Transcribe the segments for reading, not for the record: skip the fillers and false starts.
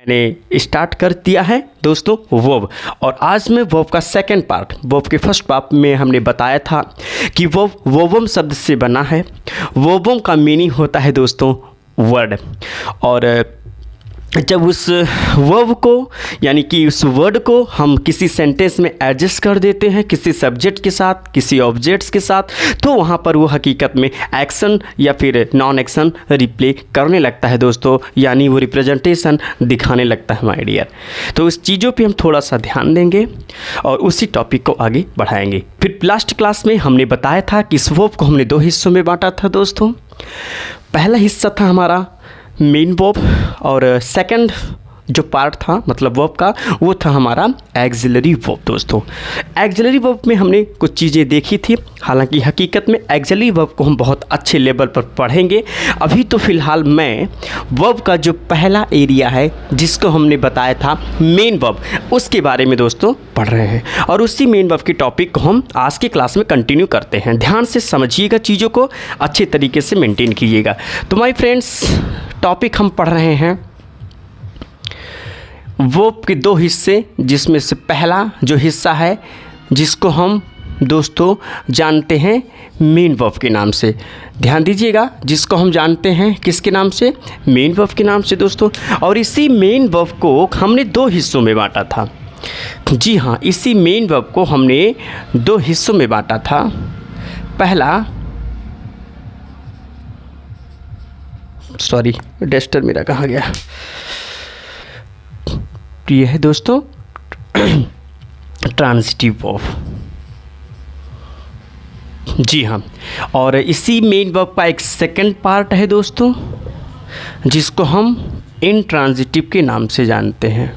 मैंने स्टार्ट कर दिया है दोस्तों वर्ब। और आज मैं वर्ब का सेकंड पार्ट, वर्ब के फर्स्ट पार्ट में हमने बताया था कि वर्ब वर्बम शब्द से बना है। वर्बम का मीनिंग होता है दोस्तों वर्ड, और जब उस वर्ब को यानी कि उस वर्ड को हम किसी सेंटेंस में एडजस्ट कर देते हैं किसी सब्जेक्ट के साथ, किसी ऑब्जेक्ट्स के साथ, तो वहाँ पर वो हकीकत में एक्शन या फिर नॉन एक्शन रिप्ले करने लगता है दोस्तों, यानी वो रिप्रेजेंटेशन दिखाने लगता है माय डियर। तो इस चीज़ों पे हम थोड़ा सा ध्यान देंगे और उसी टॉपिक को आगे बढ़ाएंगे। फिर लास्ट क्लास में हमने बताया था कि इस वर्ब को हमने 2 हिस्सों में बांटा था दोस्तों। पहला हिस्सा था हमारा मेन वर्ब, और सेकंड जो पार्ट था मतलब वर्ब का वो था हमारा एक्सिलरी वर्ब दोस्तों। एक्सिलरी वर्ब में हमने कुछ चीज़ें देखी थी, हालांकि हकीकत में एक्सिलरी वर्ब को हम बहुत अच्छे लेवल पर पढ़ेंगे। अभी तो फ़िलहाल मैं वर्ब का जो पहला एरिया है जिसको हमने बताया था मेन वर्ब, उसके बारे में दोस्तों पढ़ रहे हैं, और उसी मेन वर्ब के टॉपिक को हम आज की क्लास में कंटिन्यू करते हैं। ध्यान से समझिएगा, चीज़ों को अच्छे तरीके से मेंटेन कीजिएगा। तो माय फ्रेंड्स, टॉपिक हम पढ़ रहे हैं वर्ब के 2 हिस्से, जिसमें से पहला जो हिस्सा है जिसको हम दोस्तों जानते हैं मेन वर्ब के नाम से। ध्यान दीजिएगा, जिसको हम जानते हैं किसके नाम से, मेन वर्ब के नाम से दोस्तों। और इसी मेन वर्ब को हमने 2 हिस्सों में बांटा था। जी हाँ, इसी मेन वर्ब को हमने 2 हिस्सों में बांटा था। पहला, सॉरी डस्टर मेरा कहाँ गया, ये है दोस्तों ट्रांजिटिव वर्ब। जी हाँ, और इसी मेन वर्ब का एक सेकंड पार्ट है दोस्तों जिसको हम इंट्रांजिटिव के नाम से जानते हैं।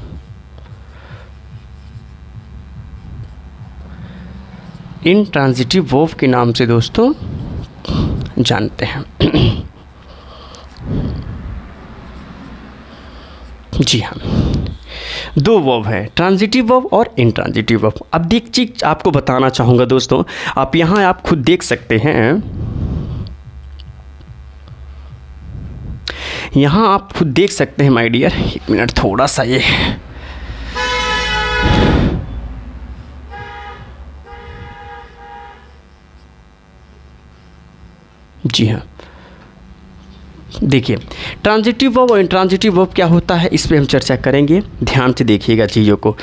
इंट्रांजिटिव वर्ब के नाम से दोस्तों जानते हैं। जी हाँ, 2 वर्ब है, ट्रांजिटिव वर्ब और इंट्रांजिटिव वर्ब। अब एक चीज आपको बताना चाहूँगा दोस्तों, आप यहाँ आप खुद देख सकते हैं, यहाँ आप खुद देख सकते हैं माय डियर। 1 मिनट, थोड़ा सा ये जी हाँ, देखिए ट्रांजिटिव वर्ब और इंट्रांजिटिव वर्ब क्या होता है, इस पे हम चर्चा करेंगे। ध्यान से देखिएगा चीज़ों को।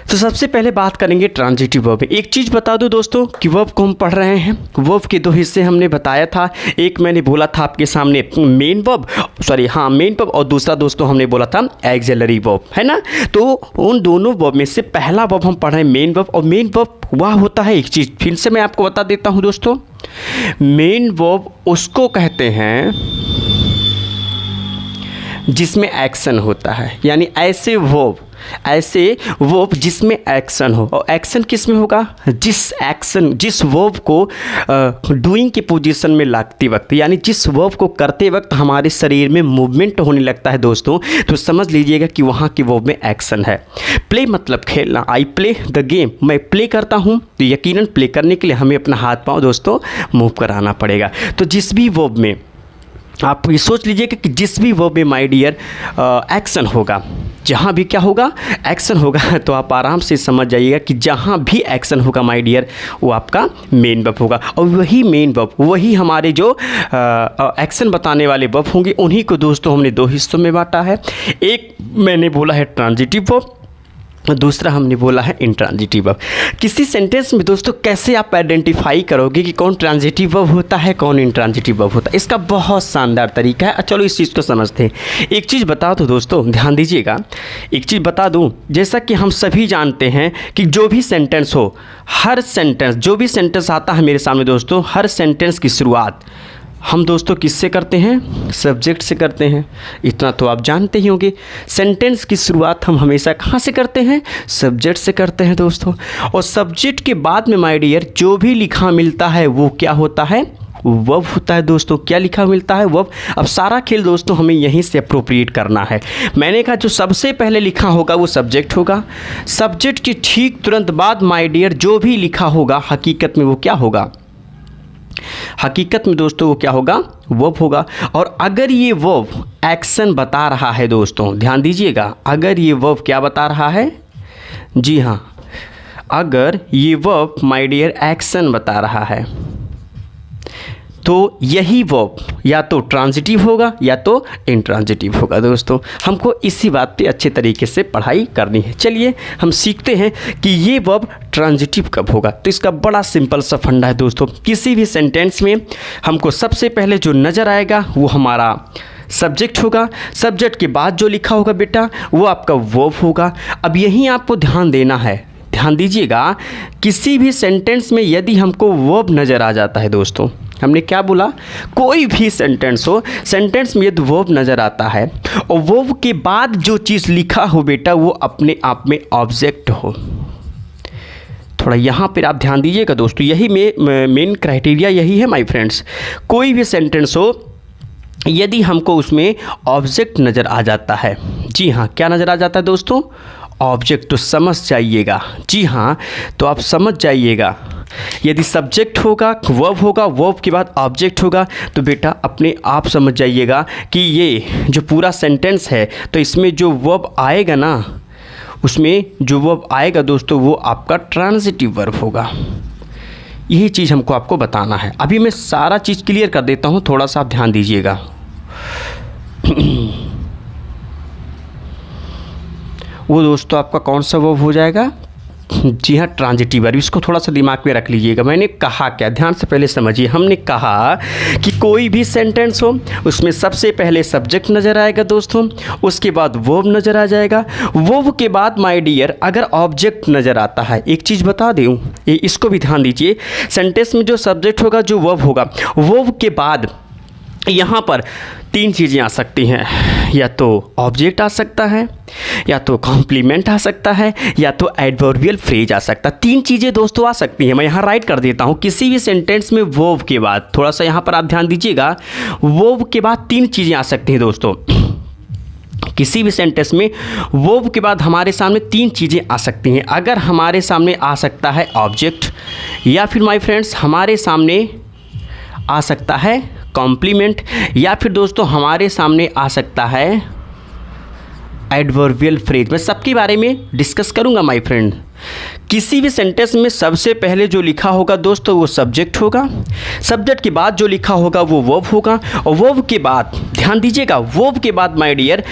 तो सबसे पहले बात करेंगे ट्रांजिटिव वर्ब। एक चीज़ बता दूं दोस्तों कि वर्ब को हम पढ़ रहे हैं, वर्ब के 2 हिस्से हमने बताया था। एक मैंने बोला था आपके सामने मेन वर्ब, मेन वर्ब, और दूसरा दोस्तों हमने बोला था एक्सिलरी वर्ब, है ना। तो उन दोनों वर्ब में से पहला वर्ब हम पढ़ रहे हैं मेन वर्ब, और मेन वर्ब वह होता है, एक चीज़ फिर से मैं आपको बता देता हूँ दोस्तों, मेन वर्ब उसको कहते हैं जिसमें एक्शन होता है, यानी ऐसे वर्ब जिसमें एक्शन हो। और एक्शन किस में होगा, जिस वर्ब को डूइंग की पोजीशन में लगती वक्त, यानी जिस वर्ब को करते वक्त हमारे शरीर में मूवमेंट होने लगता है दोस्तों, तो समझ लीजिएगा कि वहाँ के वर्ब में एक्शन है। प्ले मतलब खेलना, आई प्ले द गेम, मैं प्ले करता हूँ, तो यकीनन प्ले करने के लिए हमें अपना हाथ पाँव दोस्तों मूव कराना पड़ेगा। तो जिस भी वर्ब में आप ये सोच लीजिएगा कि जिस भी वर्ब में माय डियर एक्शन होगा, जहाँ भी क्या होगा, एक्शन होगा, तो आप आराम से समझ जाइएगा कि जहाँ भी एक्शन होगा माय डियर वो आपका मेन वर्ब होगा। और वही मेन वर्ब, वही हमारे जो एक्शन बताने वाले वर्ब होंगे, उन्हीं को दोस्तों हमने 2 हिस्सों में बांटा है। एक मैंने बोला है ट्रांजिटिव वर्ब, दूसरा हमने बोला है इंट्रांजिटिव वर्ब। किसी सेंटेंस में दोस्तों कैसे आप आइडेंटिफाई करोगे कि कौन ट्रांजिटिव वर्ब होता है, कौन इंट्रांजिटिव वर्ब होता है, इसका बहुत शानदार तरीका है। चलो इस चीज़ को समझते हैं। एक चीज़ बता दूँ दोस्तों, ध्यान दीजिएगा, एक चीज़ बता दूँ, जैसा कि हम सभी जानते हैं कि जो भी सेंटेंस हो, हर सेंटेंस, जो भी सेंटेंस आता है मेरे सामने दोस्तों, हर सेंटेंस की शुरुआत हम दोस्तों किससे करते हैं, सब्जेक्ट से करते हैं। इतना तो आप जानते ही होंगे, सेंटेंस की शुरुआत हम हमेशा कहाँ से करते हैं, सब्जेक्ट से करते हैं दोस्तों। और सब्जेक्ट के बाद में माय डियर जो भी लिखा मिलता है वो क्या होता है, वर्ब होता है दोस्तों। क्या लिखा मिलता है, वर्ब। अब सारा खेल दोस्तों हमें यहीं से अप्रोप्रिएट करना है। मैंने कहा जो सबसे पहले लिखा होगा वो सब्जेक्ट होगा, सब्जेक्ट के ठीक तुरंत बाद माय डियर जो भी लिखा होगा हकीकत में वो क्या होगा, हकीकत में दोस्तों वो क्या होगा, वर्ब होगा। और अगर ये वर्ब एक्शन बता रहा है दोस्तों, ध्यान दीजिएगा, अगर ये वर्ब क्या बता रहा है, जी हाँ, अगर ये वर्ब माय डियर एक्शन बता रहा है तो यही वर्ब या तो ट्रांजिटिव होगा या तो इंट्रांजिटिव होगा। दोस्तों हमको इसी बात पे अच्छे तरीके से पढ़ाई करनी है। चलिए हम सीखते हैं कि ये वर्ब ट्रांजिटिव कब होगा। तो इसका बड़ा सिंपल सा फंडा है दोस्तों, किसी भी सेंटेंस में हमको सबसे पहले जो नज़र आएगा वो हमारा सब्जेक्ट होगा, सब्जेक्ट के बाद जो लिखा होगा बेटा वो आपका वर्ब होगा। अब यहीं आपको ध्यान देना है, ध्यान दीजिएगा, किसी भी सेंटेंस में यदि हमको वर्ब नज़र आ जाता है दोस्तों, हमने क्या बोला, कोई भी सेंटेंस हो, सेंटेंस में यदि वर्ब नज़र आता है और वर्ब के बाद जो चीज़ लिखा हो बेटा वो अपने आप में ऑब्जेक्ट हो। थोड़ा यहाँ पर आप ध्यान दीजिएगा दोस्तों, यही मेन क्राइटेरिया यही है माय फ्रेंड्स। कोई भी सेंटेंस हो यदि हमको उसमें ऑब्जेक्ट नज़र आ जाता है, जी हाँ, क्या नज़र आ जाता है दोस्तों, ऑब्जेक्ट, तो समझ जाइएगा, जी हाँ, तो आप समझ जाइएगा, यदि सब्जेक्ट होगा, वर्ब होगा, वर्ब के बाद ऑब्जेक्ट होगा, तो बेटा अपने आप समझ जाइएगा कि ये जो पूरा सेंटेंस है तो इसमें जो वर्ब आएगा ना, उसमें जो वर्ब आएगा दोस्तों वो आपका ट्रांजिटिव वर्ब होगा। यही चीज़ हमको आपको बताना है। अभी मैं सारा चीज़ क्लियर कर देता हूँ, थोड़ा सा आप ध्यान दीजिएगा। वो दोस्तों आपका कौन सा वर्ब हो जाएगा, जी हाँ, ट्रांजिटिव वर्ब। इसको थोड़ा सा दिमाग में रख लीजिएगा। मैंने कहा क्या, ध्यान से पहले समझिए। हमने कहा कि कोई भी सेंटेंस हो उसमें सबसे पहले सब्जेक्ट नज़र आएगा दोस्तों, उसके बाद वर्ब नज़र आ जाएगा, वर्ब के बाद माय डियर अगर ऑब्जेक्ट नज़र आता है, एक चीज़ बता दूँ, इसको भी ध्यान दीजिए, सेंटेंस में जो सब्जेक्ट होगा, जो वर्ब होगा, वर्ब के बाद यहाँ पर तीन चीज़ें आ सकती हैं, या तो ऑब्जेक्ट आ सकता है, या तो कॉम्प्लीमेंट आ सकता है, या तो एडवर्बियल फ्रेज आ सकता है। तीन चीज़ें दोस्तों आ सकती हैं। मैं यहाँ राइट कर देता हूँ, किसी भी सेंटेंस में वर्ब के बाद, थोड़ा सा यहाँ पर आप ध्यान दीजिएगा, वर्ब के बाद तीन चीज़ें आ सकती हैं दोस्तों। किसी भी सेंटेंस में वर्ब के बाद हमारे सामने तीन चीज़ें आ सकती हैं। अगर हमारे सामने आ सकता है ऑब्जेक्ट, या फिर माय फ्रेंड्स हमारे सामने आ सकता है कॉम्प्लीमेंट, या फिर दोस्तों हमारे सामने आ सकता है एडवर्बियल फ्रेज। मैं सबके बारे में डिस्कस करूंगा माय फ्रेंड। किसी भी सेंटेंस में सबसे पहले जो लिखा होगा दोस्तों वो सब्जेक्ट होगा, सब्जेक्ट के बाद जो लिखा होगा वो वर्ब होगा, और वर्ब के बाद ध्यान दीजिएगा, वर्ब के बाद माय डियर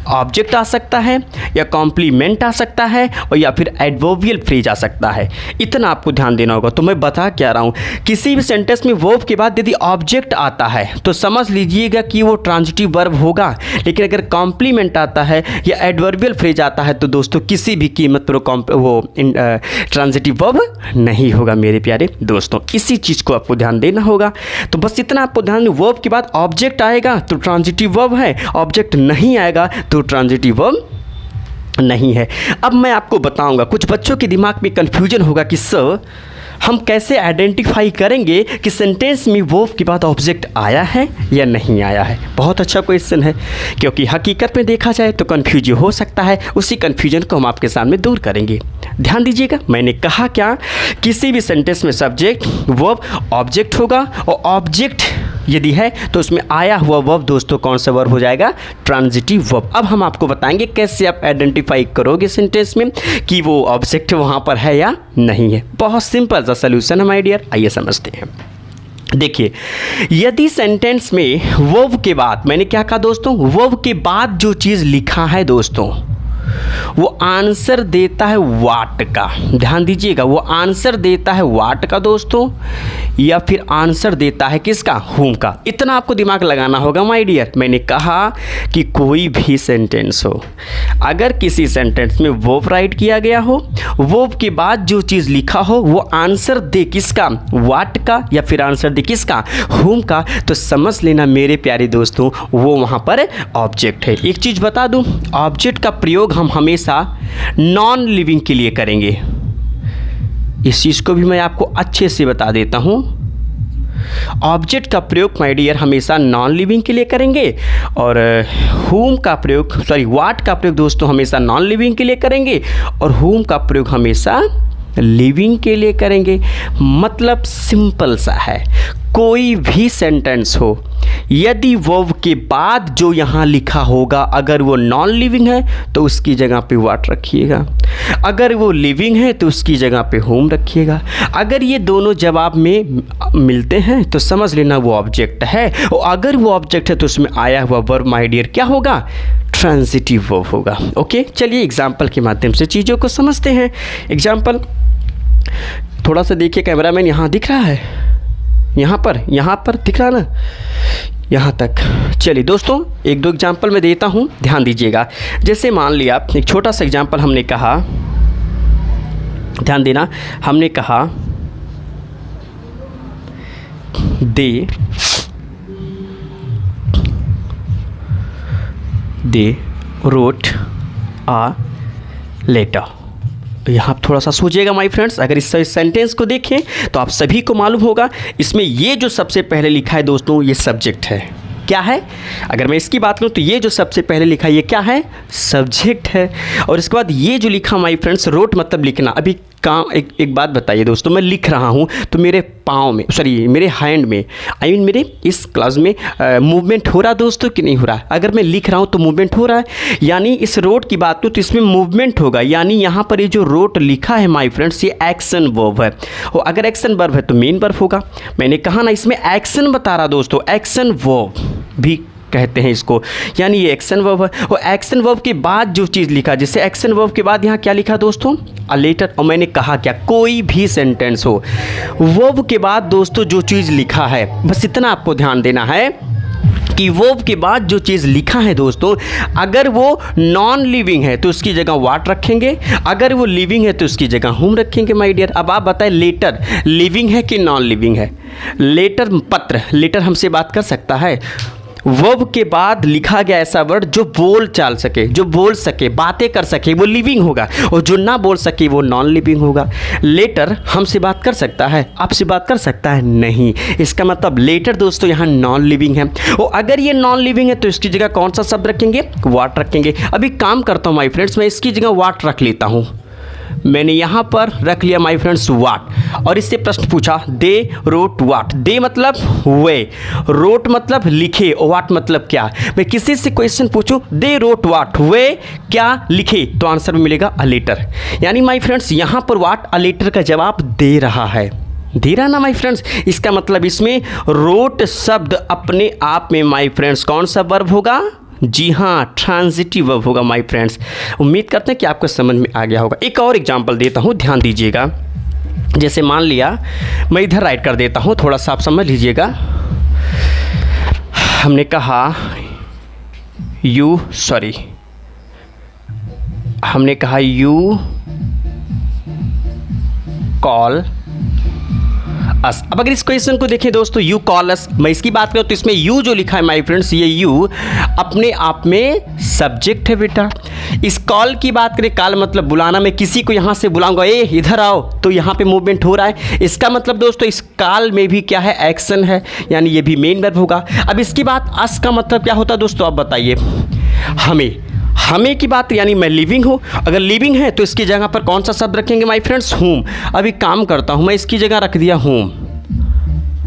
ऑब्जेक्ट आ सकता है, या कॉम्प्लीमेंट आ सकता है, और या फिर एडवर्बियल फ्रेज आ सकता है। इतना आपको ध्यान देना होगा। तो मैं बता क्या रहा हूँ, किसी भी सेंटेंस में वर्ब के बाद यदि ऑब्जेक्ट आता है तो समझ लीजिएगा कि वो ट्रांजिटिव वर्ब होगा, लेकिन अगर कॉम्प्लीमेंट आता है या एडवर्बियल फ्रेज आता है तो दोस्तों किसी भी कीमत पर वो ट्रांजिटिव वर्ब नहीं होगा मेरे प्यारे दोस्तों। इसी चीज़ को आपको ध्यान देना होगा। तो बस इतना आपको ध्यान, वर्ब के बाद ऑब्जेक्ट आएगा तो ट्रांजिटिव वर्ब है, ऑब्जेक्ट नहीं आएगा तो ट्रांजिटिव वर्ब नहीं है। अब मैं आपको बताऊंगा, कुछ बच्चों के दिमाग में कंफ्यूजन होगा कि सर हम कैसे आइडेंटिफाई करेंगे कि सेंटेंस में वर्ब के बाद ऑब्जेक्ट आया है या नहीं आया है। बहुत अच्छा क्वेश्चन है, क्योंकि हकीकत में देखा जाए तो कन्फ्यूजन हो सकता है। उसी कन्फ्यूजन को हम आपके सामने दूर करेंगे। ध्यान दीजिएगा, मैंने कहा क्या, किसी भी सेंटेंस में सब्जेक्ट, वर्ब, ऑब्जेक्ट होगा, और ऑब्जेक्ट यदि है तो उसमें आया हुआ वर्ब दोस्तों कौन सा वर्ब हो जाएगा, ट्रांजिटिव वर्ब। अब हम आपको बताएंगे कैसे आप आइडेंटिफाई करोगे सेंटेंस में कि वो ऑब्जेक्ट वहाँ पर है या नहीं है। बहुत सिंपल सा सलूशन है माय डियर, आइए समझते हैं। देखिए, यदि सेंटेंस में वर्ब के बाद, मैंने क्या कहा दोस्तों, वर्ब के बाद जो चीज़ लिखा है दोस्तों वो आंसर देता है वाट का। ध्यान दीजिएगा, वो आंसर देता है वाट का दोस्तों, या फिर आंसर देता है किसका, हुम का। इतना आपको दिमाग लगाना होगा माय डियर। मैंने कहा कि कोई भी सेंटेंस हो, अगर किसी सेंटेंस में वर्ब राइट किया गया हो, वर्ब के बाद जो चीज़ लिखा हो वो आंसर दे किसका, वाट का, या फिर आंसर दे किसका, हुम का, तो समझ लेना मेरे प्यारे दोस्तों वो वहाँ पर ऑब्जेक्ट है। एक चीज़ बता दूँ, ऑब्जेक्ट का प्रयोग हम हमेशा नॉन लिविंग के लिए करेंगे। इस चीज़ को भी मैं आपको अच्छे से बता देता हूँ। ऑब्जेक्ट का प्रयोग माय डियर हमेशा नॉन लिविंग के लिए करेंगे, और हुम का प्रयोग, वाट का प्रयोग दोस्तों हमेशा नॉन लिविंग के लिए करेंगे, और हुम का प्रयोग हमेशा लिविंग के लिए करेंगे। मतलब सिंपल सा है, कोई भी सेंटेंस हो, यदि वर्ब के बाद जो यहाँ लिखा होगा अगर वो नॉन लिविंग है तो उसकी जगह पे व्हाट रखिएगा, अगर वो लिविंग है तो उसकी जगह पे होम रखिएगा। अगर ये दोनों जवाब में मिलते हैं तो समझ लेना वो ऑब्जेक्ट है, और अगर वो ऑब्जेक्ट है तो उसमें आया हुआ वर्ब माय डियर क्या होगा, ट्रांजिटिव वर्ब होगा। ओके, चलिए एग्जाम्पल के माध्यम से चीज़ों को समझते हैं। एग्जाम्पल थोड़ा सा देखिए, कैमरामैन यहाँ दिख रहा है, यहाँ पर दिख रहा ना, यहाँ तक। चलिए दोस्तों एक दो एग्जाम्पल मैं देता हूँ, ध्यान दीजिएगा। जैसे मान लिया एक छोटा सा एग्जाम्पल हमने कहा, ध्यान देना, हमने कहा दे रोट आ लेटर। यहाँ थोड़ा सा सोचिएगा माय फ्रेंड्स, अगर इस सेंटेंस को देखें तो आप सभी को मालूम होगा इसमें ये जो सबसे पहले लिखा है दोस्तों ये सब्जेक्ट है। क्या है, अगर मैं इसकी बात करूँ तो ये जो सबसे पहले लिखा है ये क्या है, सब्जेक्ट है। और इसके बाद ये जो लिखा माय फ्रेंड्स, रोट मतलब लिखना। अभी काम एक बात बताइए दोस्तों, मैं लिख रहा हूँ तो मेरे पाँव में, सॉरी मेरे हैंड में, आई मीन मेरे इस क्लास में मूवमेंट हो रहा दोस्तों कि नहीं हो रहा है। अगर मैं लिख रहा हूँ तो मूवमेंट हो रहा है, यानी इस रोट की बात करूँ तो इसमें मूवमेंट होगा। यानी यहाँ पर ये जो रोट लिखा है माय फ्रेंड्स ये एक्शन वर्ब है, और अगर एक्शन वर्ब है तो मेन वर्ब होगा। मैंने कहा ना इसमें एक्शन बता रहा दोस्तों, एक्शन वर्ब भी कहते हैं इसको, यानी ये एक्शन वर्ब है। और एक्शन वर्ब के बाद जो चीज़ लिखा, जैसे एक्शन वर्ब के बाद यहाँ क्या लिखा दोस्तों, अ लेटर। और मैंने कहा क्या, कोई भी सेंटेंस हो, वर्ब के बाद दोस्तों जो चीज़ लिखा है, बस इतना आपको ध्यान देना है कि वर्ब के बाद जो चीज़ लिखा है दोस्तों, अगर वो नॉन लिविंग है तो उसकी जगह व्हाट रखेंगे, अगर वो लिविंग है तो उसकी जगह होम रखेंगे माय डियर। अब आप बताएं लेटर लिविंग है कि नॉन लिविंग है। लेटर पत्र, लेटर हमसे बात कर सकता है। वर्ब के बाद लिखा गया ऐसा वर्ड जो बोल चाल सके, जो बोल सके, बातें कर सके, वो लिविंग होगा, और जो ना बोल सके वो नॉन लिविंग होगा। लेटर हमसे बात कर सकता है, आपसे बात कर सकता है नहीं, इसका मतलब लेटर दोस्तों यहाँ नॉन लिविंग है। और अगर ये नॉन लिविंग है तो इसकी जगह कौन सा शब्द रखेंगे, व्हाट रखेंगे। अभी काम करता हूँ माय फ्रेंड्स, मैं इसकी जगह व्हाट रख लेता हूँ। मैंने यहाँ पर रख लिया माय फ्रेंड्स व्हाट, और इससे प्रश्न पूछा दे रोट व्हाट। दे मतलब वे, रोट मतलब लिखे, और व्हाट मतलब क्या। मैं किसी से क्वेश्चन पूछूं दे रोट व्हाट, वे क्या लिखे, तो आंसर में मिलेगा अ लेटर। यानी माय फ्रेंड्स यहाँ पर व्हाट अ लेटर का जवाब दे रहा है, दे रहा ना माय फ्रेंड्स। इसका मतलब इसमें रोट शब्द अपने आप में माय फ्रेंड्स कौन सा वर्ब होगा, जी हाँ ट्रांजिटिव वर्ब होगा माय फ्रेंड्स। उम्मीद करते हैं कि आपको समझ में आ गया होगा। एक और एग्जांपल देता हूँ, ध्यान दीजिएगा। जैसे मान लिया मैं इधर राइट कर देता हूँ, थोड़ा सा आप समझ लीजिएगा। हमने कहा हमने कहा यू कॉल अस। अब अगर इस क्वेश्चन को देखें दोस्तों, यू कॉल अस, मैं इसकी बात करूँ तो इसमें यू जो लिखा है माय फ्रेंड्स, ये यू अपने आप में सब्जेक्ट है बेटा। इस कॉल की बात करें, कॉल मतलब बुलाना, मैं किसी को यहाँ से बुलाऊंगा ए इधर आओ, तो यहाँ पे मूवमेंट हो रहा है। इसका मतलब दोस्तों इस कॉल में भी क्या है, एक्शन है, यानी ये भी मेन वर्ब होगा। अब इसकी बात अस का मतलब क्या होता है दोस्तों, आप बताइए। हमें की बात, यानी मैं लिविंग हूँ, अगर लिविंग है तो इसकी जगह पर कौन सा शब्द रखेंगे माय फ्रेंड्स, होम। अभी काम करता हूँ मैं, इसकी जगह रख दिया होम,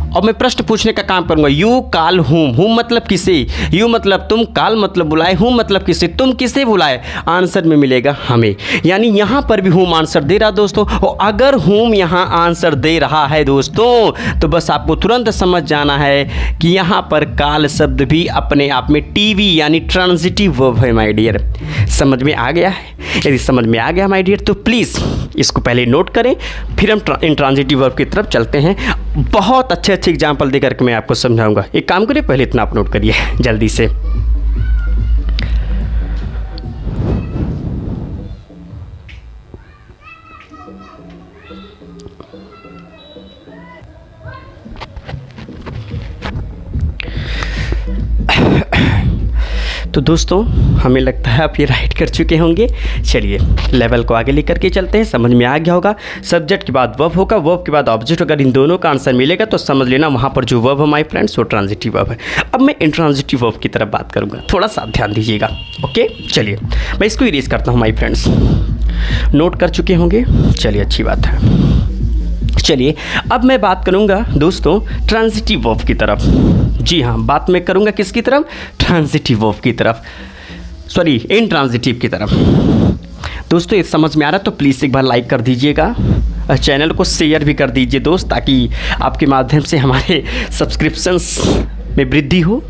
और मैं प्रश्न पूछने का काम करूंगा, यू कॉल होम। होम मतलब किसे, यू मतलब तुम, कॉल मतलब बुलाए, होम मतलब किसे, तुम किसे बुलाए, आंसर में मिलेगा हमें। यानी यहाँ पर भी होम आंसर दे रहा दोस्तों। और अगर होम यहाँ आंसर दे रहा है दोस्तों तो बस आपको तुरंत समझ जाना है कि यहाँ पर कॉल शब्द भी अपने आप में टीवी यानी ट्रांजिटिव वर्ब है माय डियर। समझ में आ गया है? यदि समझ में आ गया माय डियर तो प्लीज़ इसको पहले नोट करें, फिर हम इंट्रांजिटिव वर्ब की तरफ चलते हैं। बहुत अच्छे अच्छे एग्जाम्पल देकर के मैं आपको समझाऊंगा। एक काम करिए, पहले इतना आप नोट करिए जल्दी से। तो दोस्तों हमें लगता है आप ये राइट कर चुके होंगे। चलिए लेवल को आगे लेकर के चलते हैं। समझ में आ गया होगा, सब्जेक्ट के बाद वर्ब होगा, वर्ब के बाद ऑब्जेक्ट, अगर इन दोनों का आंसर मिलेगा तो समझ लेना वहाँ पर जो वर्ब है माय फ्रेंड्स वो ट्रांजिटिव वर्ब है। अब मैं इंट्रांजिटिव वर्ब की तरफ बात करूँगा, थोड़ा सा ध्यान दीजिएगा। ओके चलिए मैं इसको इरेज करता हूँ माय फ्रेंड्स। नोट कर चुके होंगे, चलिए अच्छी बात है। चलिए अब मैं बात करूंगा दोस्तों ट्रांजिटिव वर्ब की तरफ। जी हाँ, बात मैं करूंगा किसकी तरफ? ट्रांजिटिव वर्ब की तरफ, सॉरी इंट्रांजिटिव की तरफ। दोस्तों ये समझ में आ रहा तो प्लीज़ एक बार लाइक कर दीजिएगा, चैनल को शेयर भी कर दीजिए दोस्त, ताकि आपके माध्यम से हमारे सब्सक्रिप्शंस में वृद्धि हो।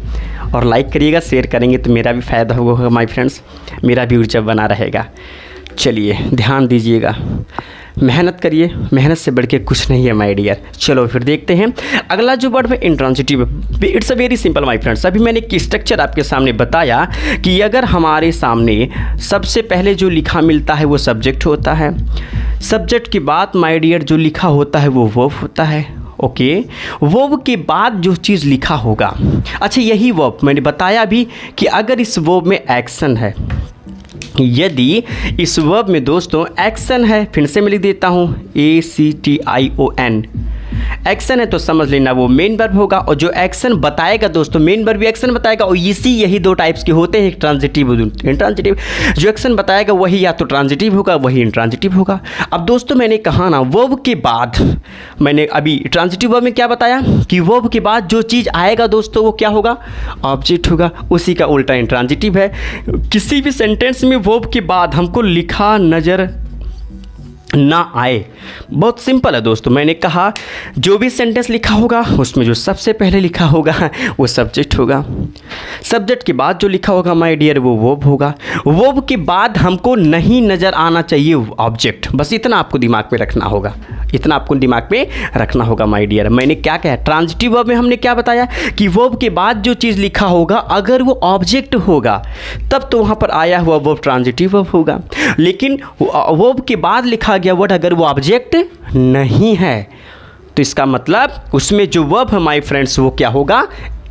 और लाइक करिएगा, शेयर करेंगे तो मेरा भी फ़ायदा होगा माय फ्रेंड्स, मेरा भी ऊर्जा बना रहेगा। चलिए ध्यान दीजिएगा, मेहनत करिए, मेहनत से बढ़ के कुछ नहीं है माय डियर। चलो फिर देखते हैं अगला जो वर्ड है intransitive. It's a very simple my friends. अभी मैंने एक स्ट्रक्चर आपके सामने बताया कि अगर हमारे सामने सबसे पहले जो लिखा मिलता है वो सब्जेक्ट होता है, सब्जेक्ट के बाद माय डियर जो लिखा होता है वो वर्ब होता है। ओके, वर्ब के बाद जो चीज़ लिखा होगा, अच्छा यही वर्ब मैंने बताया भी कि अगर इस वर्ब में एक्शन है, यदि इस वर्ब में दोस्तों एक्शन है, फिर से मैं लिख देता हूँ ACTION, एक्शन है तो समझ लेना वो मेन वर्ब होगा। और जो एक्शन बताएगा दोस्तों, मेन वर्ब भी एक्शन बताएगा, और यही दो टाइप्स के होते हैं, ट्रांजिटिव इंट्रांजिटिव। जो एक्शन बताएगा वही या तो ट्रांजिटिव होगा, वही इंट्रांजिटिव होगा। अब दोस्तों मैंने कहा ना वर्ब के बाद, मैंने अभी ट्रांजिटिव वर्ब में क्या बताया कि वर्ब के बाद जो चीज़ आएगा दोस्तों वो क्या होगा? ऑब्जेक्ट होगा। उसी का उल्टा इंट्रांजिटिव है। किसी भी सेंटेंस में वर्ब के बाद हमको लिखा नज़र ना आए, बहुत सिंपल है दोस्तों। मैंने कहा जो भी सेंटेंस लिखा होगा उसमें जो सबसे पहले लिखा होगा वो सब्जेक्ट होगा, सब्जेक्ट के बाद जो लिखा होगा माय डियर वो वर्ब होगा, वर्ब के बाद हमको नहीं नज़र आना चाहिए ऑब्जेक्ट। बस इतना आपको दिमाग में रखना होगा, इतना आपको दिमाग में रखना होगा माय डियर। मैंने क्या कहा? ट्रांजिटिव वर्ब में हमने क्या बताया कि वर्ब के बाद जो चीज़ लिखा होगा अगर वो ऑब्जेक्ट होगा तब तो वहाँ पर आया हुआ वर्ब ट्रांजिटिव वर्ब होगा। लेकिन वर्ब के बाद लिखा गया वर्ड अगर वो ऑब्जेक्ट नहीं है तो इसका मतलब उसमें जो वर्ब है माय फ्रेंड्स वो क्या होगा?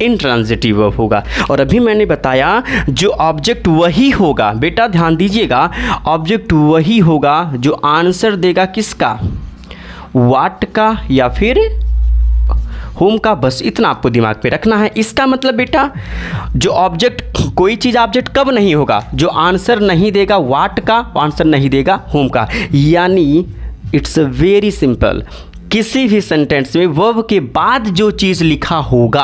इंट्रांजिटिव वर्ब होगा। और अभी मैंने बताया जो ऑब्जेक्ट वही होगा, बेटा ध्यान दीजिएगा, ऑब्जेक्ट वही होगा जो आंसर देगा किसका? व्हाट का या फिर होम का। बस इतना आपको दिमाग में रखना है। इसका मतलब बेटा जो ऑब्जेक्ट, कोई चीज़ ऑब्जेक्ट कब नहीं होगा? जो आंसर नहीं देगा व्हाट का, आंसर नहीं देगा होम का। यानी इट्स वेरी सिंपल, किसी भी सेंटेंस में वर्ब के बाद जो चीज़ लिखा होगा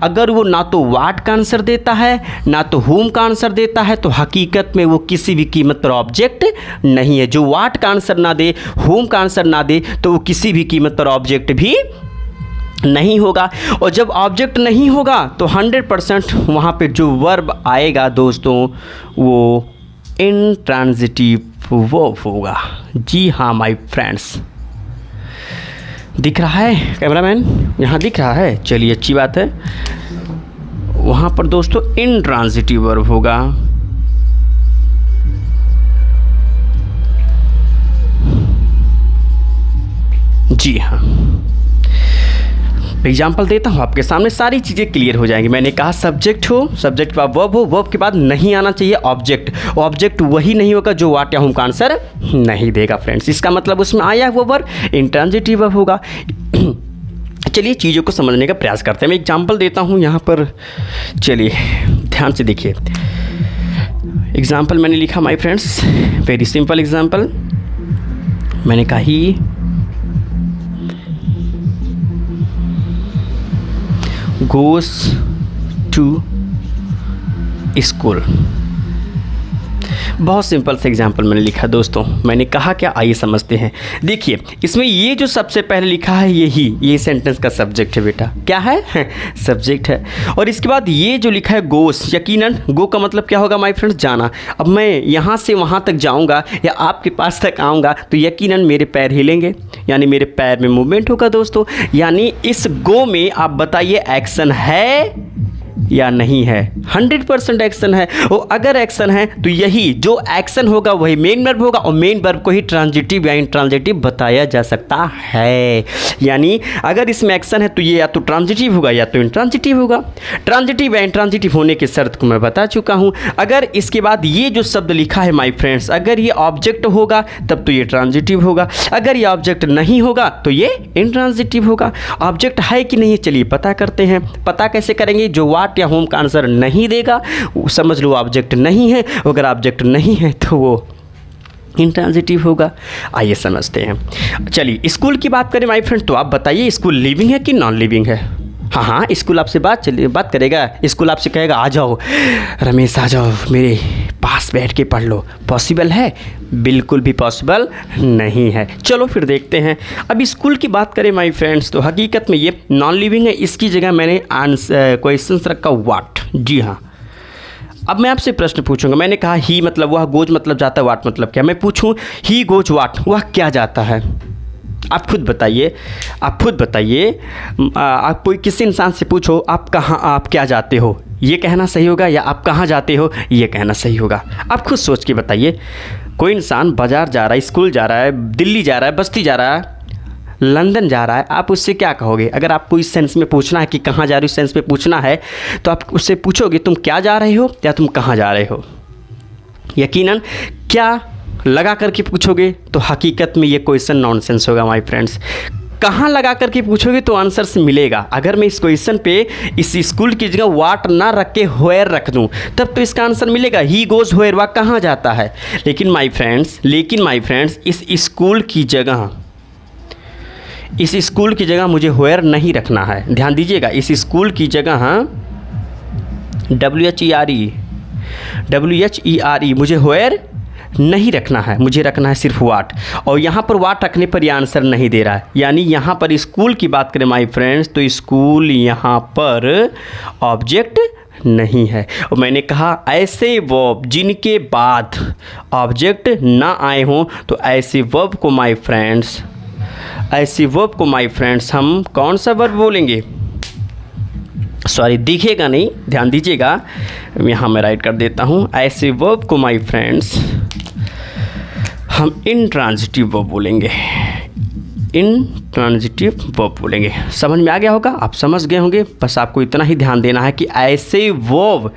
अगर वो ना तो व्हाट का आंसर देता है ना तो होम का आंसर देता है तो हकीकत में वो किसी भी कीमत पर ऑब्जेक्ट नहीं है। जो व्हाट का आंसर ना दे, होम का आंसर ना दे तो वो किसी भी कीमत पर ऑब्जेक्ट भी नहीं होगा। और जब ऑब्जेक्ट नहीं होगा तो 100% वहाँ पे जो वर्ब आएगा दोस्तों वो इंट्रांजिटिव वर्ब होगा। जी हाँ माय फ्रेंड्स, दिख रहा है कैमरामैन? यहाँ दिख रहा है, चलिए अच्छी बात है। वहाँ पर दोस्तों इंट्रांजिटिव वर्ब होगा। जी हाँ, एग्जाम्पल देता हूँ आपके सामने, सारी चीज़ें क्लियर हो जाएंगी। मैंने कहा सब्जेक्ट हो, सब्जेक्ट के बाद वर्ब हो, वर्ब के बाद नहीं आना चाहिए ऑब्जेक्ट, ऑब्जेक्ट वही नहीं होगा जो व्हाट या होम का आंसर नहीं देगा फ्रेंड्स। इसका मतलब उसमें आया वो वर्ब इंट्रांजिटिव वर्ब होगा। चलिए चीज़ों को समझने का प्रयास करते हैं। मैं एग्जाम्पल देता हूँ यहाँ पर, चलिए ध्यान से देखिए। एग्जाम्पल मैंने लिखा my friends, very simple example. मैंने कहा ही goes to school। बहुत सिंपल से एग्जाम्पल मैंने लिखा दोस्तों। मैंने कहा क्या, आइए समझते हैं। देखिए इसमें ये जो सबसे पहले लिखा है ये सेंटेंस का सब्जेक्ट है बेटा। क्या है? सब्जेक्ट है। और इसके बाद ये जो लिखा है गोस, यकीनन गो का मतलब क्या होगा माय फ्रेंड्स? जाना। अब मैं यहाँ से वहाँ तक जाऊँगा या आपके पास तक आऊँगा तो यकीनन मेरे पैर हिलेंगे, यानी मेरे पैर में मूवमेंट होगा दोस्तों। यानी इस गो में आप बताइए एक्शन है या नहीं है? 100% एक्शन है। और अगर एक्शन है तो यही जो एक्शन होगा वही मेन वर्ब होगा, और मेन वर्ब को ही ट्रांजिटिव या इंट्रांजिटिव बताया जा सकता है। यानी अगर इसमें एक्शन है तो ये या तो ट्रांजिटिव होगा या तो इंट्रांजिटिव होगा। ट्रांजिटिव या इंट्रांजिटिव होने की शर्त को मैं बता चुका हूँ। अगर इसके बाद ये जो शब्द लिखा है माय फ्रेंड्स, अगर ये ऑब्जेक्ट होगा तब तो ये ट्रांजिटिव होगा, अगर ये ऑब्जेक्ट नहीं होगा तो ये इंट्रांजिटिव होगा। ऑब्जेक्ट है कि नहीं, चलिए पता करते हैं। पता कैसे करेंगे? जो व्हाट या होम का आंसर नहीं देगा समझ लो ऑब्जेक्ट नहीं है। अगर ऑब्जेक्ट नहीं है तो वो इंट्रांजिटिव होगा। आइए समझते हैं। चलिए स्कूल की बात करें माय फ्रेंड, तो आप बताइए स्कूल लिविंग है कि नॉन लिविंग है? हाँ, स्कूल आपसे बात करेगा, स्कूल आपसे कहेगा आ जाओ रमेश, आ जाओ मेरे पास बैठ के पढ़ लो। पॉसिबल है? बिल्कुल भी पॉसिबल नहीं है। चलो फिर देखते हैं। अब स्कूल की बात करें माय फ्रेंड्स, तो हकीकत में ये नॉन लिविंग है। इसकी जगह मैंने क्वेश्चन रखा व्हाट। जी हाँ, अब मैं आपसे प्रश्न पूछूंगा। मैंने कहा ही मतलब वह, गोज मतलब जाता है, वाट मतलब क्या? मैं पूछूं ही गोज वाट, वह क्या जाता है? आप खुद बताइए, आप खुद बताइए। आप कोई किसी इंसान से पूछो आप कहाँ, आप क्या जाते हो, ये कहना सही होगा, या आप कहाँ जाते हो ये कहना सही होगा? आप खुद सोच के बताइए। कोई इंसान बाज़ार जा रहा है, स्कूल जा रहा है, दिल्ली जा रहा है, बस्ती जा रहा है, लंदन जा रहा है, आप उससे क्या कहोगे? अगर आपको इस सेंस में पूछना है कि कहाँ जा रहे हो, इस सेंस में पूछना है, तो आप उससे पूछोगे तुम क्या जा रहे हो या तुम कहाँ जा रहे हो? यकीनन क्या लगा करके पूछोगे तो हकीकत में ये क्वेश्चन नॉनसेंस होगा माय फ्रेंड्स। कहाँ लगा करके पूछोगे तो आंसर से मिलेगा। अगर मैं इस क्वेश्चन पे इस स्कूल की जगह वाट ना रख के होयर रख दूं, तब तो इसका आंसर मिलेगा ही गोज होयर, वह कहाँ जाता है। लेकिन माय फ्रेंड्स इस स्कूल की जगह मुझे होयर नहीं रखना है। ध्यान दीजिएगा, इस स्कूल की जगह WHERE मुझे होयर नहीं रखना है, मुझे रखना है सिर्फ वाट। और यहाँ पर वाट रखने पर यह आंसर नहीं दे रहा है। यानी यहाँ पर स्कूल की बात करें माय फ्रेंड्स, तो स्कूल यहाँ पर ऑब्जेक्ट नहीं है। और मैंने कहा ऐसे वर्ब जिनके बाद ऑब्जेक्ट ना आए हों, तो ऐसे वर्ब को माय फ्रेंड्स हम कौन सा वर्ब बोलेंगे? सॉरी, दिखेगा नहीं, ध्यान दीजिएगा, यहाँ मैं राइट कर देता हूँ। ऐसे वर्ब को माय फ्रेंड्स हम इंट्रांजिटिव वर्ब बोलेंगे। इंट्रांजिटिव वर्ब बोलेंगे। समझ में आ गया होगा, आप समझ गए होंगे। बस आपको इतना ही ध्यान देना है कि ऐसे वर्ब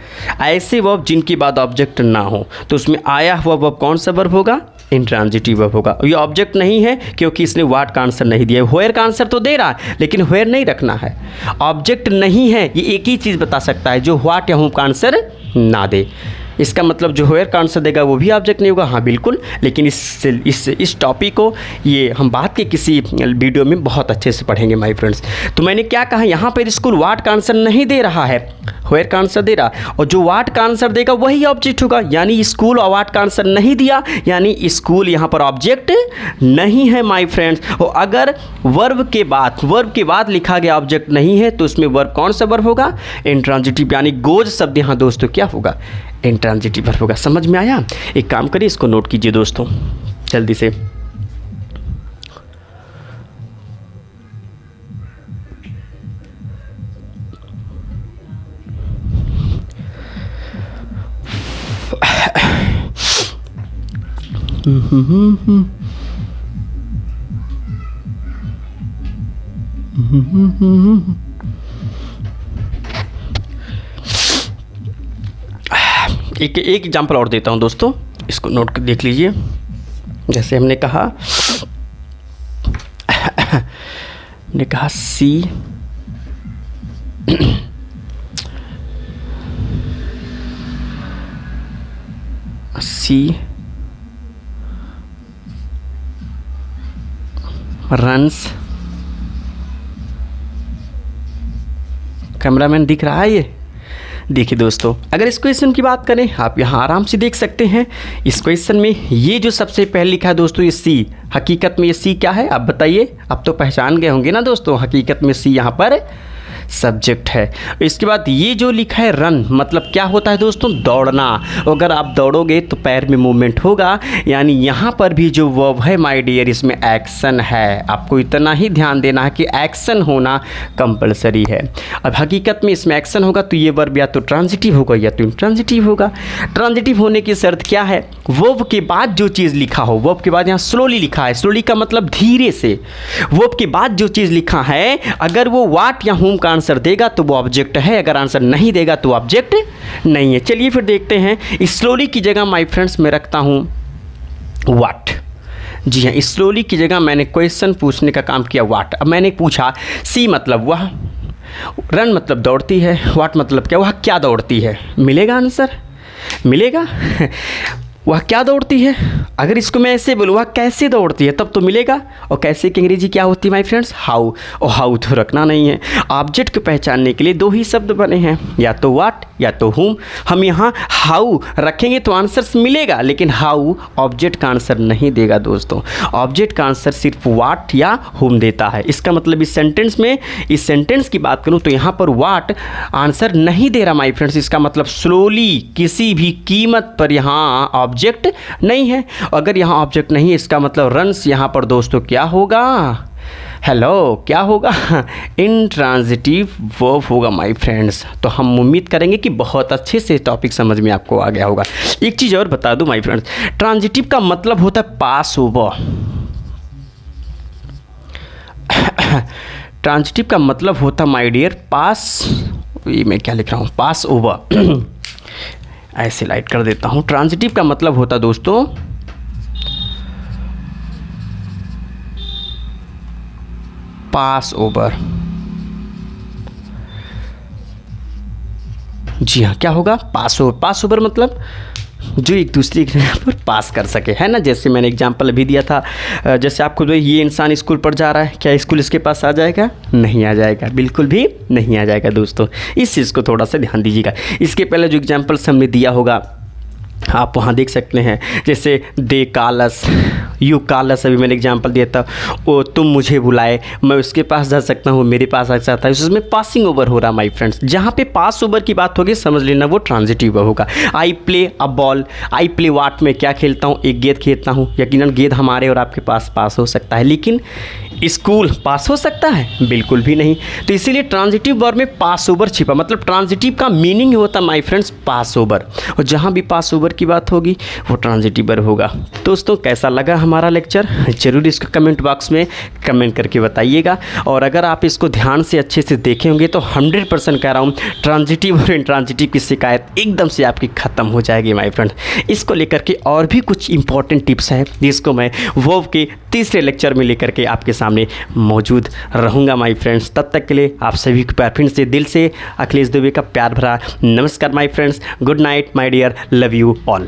जिनके बाद ऑब्जेक्ट ना हो, तो उसमें आया हुआ वर्ब कौन सा वर्ब होगा? इंट्रांजिटिव वर्ब होगा। ये ऑब्जेक्ट नहीं है क्योंकि इसने वाट का आंसर नहीं दिया। होयर का आंसर तो दे रहा है लेकिन होयर नहीं रखना है। ऑब्जेक्ट नहीं है, ये एक ही चीज़ बता सकता है, जो वाट या होम का आंसर ना दे। इसका मतलब जो होयर का आंसर देगा वो भी ऑब्जेक्ट नहीं होगा। हाँ बिल्कुल, लेकिन इस टॉपिक को ये हम बात के किसी वीडियो में बहुत अच्छे से पढ़ेंगे माय फ्रेंड्स। तो मैंने क्या कहा, यहाँ पर स्कूल वाट का आंसर नहीं दे रहा है, होयर का आंसर दे रहा, और जो वाट का आंसर देगा वही ऑब्जेक्ट होगा। यानी स्कूल और वाट का आंसर नहीं दिया, यानी स्कूल यहाँ पर ऑब्जेक्ट नहीं है माय फ्रेंड्स। और अगर वर्ब के बाद लिखा गया ऑब्जेक्ट नहीं है, तो उसमें वर्ब कौन सा वर्ब होगा? इंट्रांजिटिव, यानी गोज शब्द यहाँ दोस्तों क्या होगा? इंट्रांजिटिव वर्ब होगा। समझ में आया? एक काम करिए, इसको नोट कीजिए दोस्तों जल्दी से। एक एग्जाम्पल और देता हूँ दोस्तों, इसको नोट कर देख लीजिए। जैसे हमने कहा सी रन्स। कैमरामैन दिख रहा है? ये देखिए दोस्तों, अगर इस क्वेश्चन की बात करें, आप यहाँ आराम से देख सकते हैं। इस क्वेश्चन में ये जो सबसे पहले लिखा है दोस्तों, ये सी, हकीकत में ये सी क्या है आप बताइए? अब तो पहचान गए होंगे ना दोस्तों, हकीकत में सी यहाँ पर सब्जेक्ट है। इसके बाद ये जो लिखा है रन, मतलब क्या होता है दोस्तों? दौड़ना। अगर आप दौड़ोगे तो पैर में मूवमेंट होगा, यानी यहाँ पर भी जो वर्ब है माय डियर, इसमें एक्शन है। आपको इतना ही ध्यान देना है कि एक्शन होना कंपलसरी है। अब हकीकत में इसमें एक्शन होगा तो ये वर्ब या तो ट्रांजिटिव होगा या तो इंट्रांजिटिव होगा। ट्रांजिटिव होने की शर्त क्या है? वर्ब के बाद जो चीज़ लिखा हो, वर्ब के बाद यहाँ स्लोली लिखा है, स्लोली का मतलब धीरे से। वर्ब के बाद जो चीज़ लिखा है, अगर वो वाट या होम का आंसर देगा तो वो ऑब्जेक्ट है, अगर आंसर नहीं देगा तो ऑब्जेक्ट नहीं है। चलिए फिर देखते हैं। स्लोली की जगह माय फ्रेंड्स मैं रखता हूं व्हाट। जी हाँ, स्लोली की जगह मैंने क्वेश्चन पूछने का काम किया व्हाट। अब मैंने पूछा सी मतलब वह, रन मतलब दौड़ती है, व्हाट मतलब क्या, वह क्या दौड़ती है। मिलेगा आंसर? मिलेगा? वह क्या दौड़ती है। अगर इसको मैं ऐसे बोलूँ वह कैसे दौड़ती है तब तो मिलेगा। और कैसे की अंग्रेजी क्या होती है माय फ्रेंड्स, हाउ। और हाउ तो रखना नहीं है। ऑब्जेक्ट को पहचानने के लिए दो ही शब्द बने हैं, या तो व्हाट या तो हुम। हम यहाँ हाउ रखेंगे तो आंसर मिलेगा, लेकिन हाउ ऑब्जेक्ट का आंसर नहीं देगा दोस्तों। ऑब्जेक्ट का आंसर सिर्फ व्हाट या हुम देता है। इसका मतलब इस सेंटेंस की बात करूँ तो यहाँ पर व्हाट आंसर नहीं दे रहा माय फ्रेंड्स। इसका मतलब स्लोली किसी भी कीमत पर यहाँ ऑब्जेक्ट नहीं है। अगर यहाँ ऑब्जेक्ट नहीं है इसका मतलब रन्स यहाँ पर दोस्तों क्या होगा, हेलो क्या होगा, इंट्रांजिटिव वर्ब होगा माय फ्रेंड्स। तो हम उम्मीद करेंगे कि बहुत अच्छे से टॉपिक समझ में आपको आ गया होगा। एक चीज़ और बता दूं माय फ्रेंड्स, ट्रांजिटिव का मतलब होता है पास ओवर। ट्रांजिटिव का मतलब होता माय डियर पास, ये मैं क्या लिख रहा हूँ, पास ओवर। ऐसे लाइट कर देता हूँ। ट्रांजिटिव का मतलब होता दोस्तों पास ओवर। जी हाँ, क्या होगा, पास ओवर। पास ओवर मतलब जो एक दूसरे के पर पास कर सके, है ना। जैसे मैंने एग्जांपल अभी दिया था, जैसे आपको जो ये इंसान स्कूल पर जा रहा है, क्या स्कूल इसके पास आ जाएगा, नहीं आ जाएगा, बिल्कुल भी नहीं आ जाएगा दोस्तों। इस चीज़ को थोड़ा सा ध्यान दीजिएगा। इसके पहले जो एग्जांपल्स हमने दिया होगा आप वहाँ देख सकते हैं, जैसे दे कालस, यू कालस, अभी मैंने एग्जांपल दिया था। ओ तुम मुझे बुलाए, मैं उसके पास जा सकता हूँ, मेरे पास आ सकता है। उसमें पासिंग ओवर हो रहा माय फ्रेंड्स। जहाँ पे पास ओवर की बात होगी समझ लेना वो ट्रांजिटिव होगा। I play a ball, I play what, में क्या खेलता हूँ, एक गेंद खेलता हूँ। यकीनन गेंद हमारे और आपके पास हो सकता है, लेकिन स्कूल पास हो सकता है, बिल्कुल भी नहीं। तो इसीलिए ट्रांजिटिव वर्ब में पास ओवर छिपा, मतलब ट्रांजिटिव का मीनिंग होता माय फ्रेंड्स पास ओवर। और जहाँ भी पास ओवर की बात होगी वो ट्रांजिटिव वर्ब होगा। दोस्तों कैसा लगा हमारा लेक्चर, जरूर इसको कमेंट बॉक्स में कमेंट करके बताइएगा। और अगर आप इसको ध्यान से अच्छे से देखे होंगे तो 100% कह रहा हूँ ट्रांजिटिव और इंट्रांजिटिव की शिकायत एकदम से आपकी ख़त्म हो जाएगी माय फ्रेंड। इसको लेकर के और भी कुछ इंपॉर्टेंट टिप्स हैं जिसको मैं वर्ब के तीसरे लेक्चर में लेकर के आपके सामने मौजूद रहूँगा माय फ्रेंड्स। तब तक के लिए आप सभी को प्यार फिर से दिल से अखिलेश दुबे का प्यार भरा नमस्कार my friends. Good night my dear, love you all.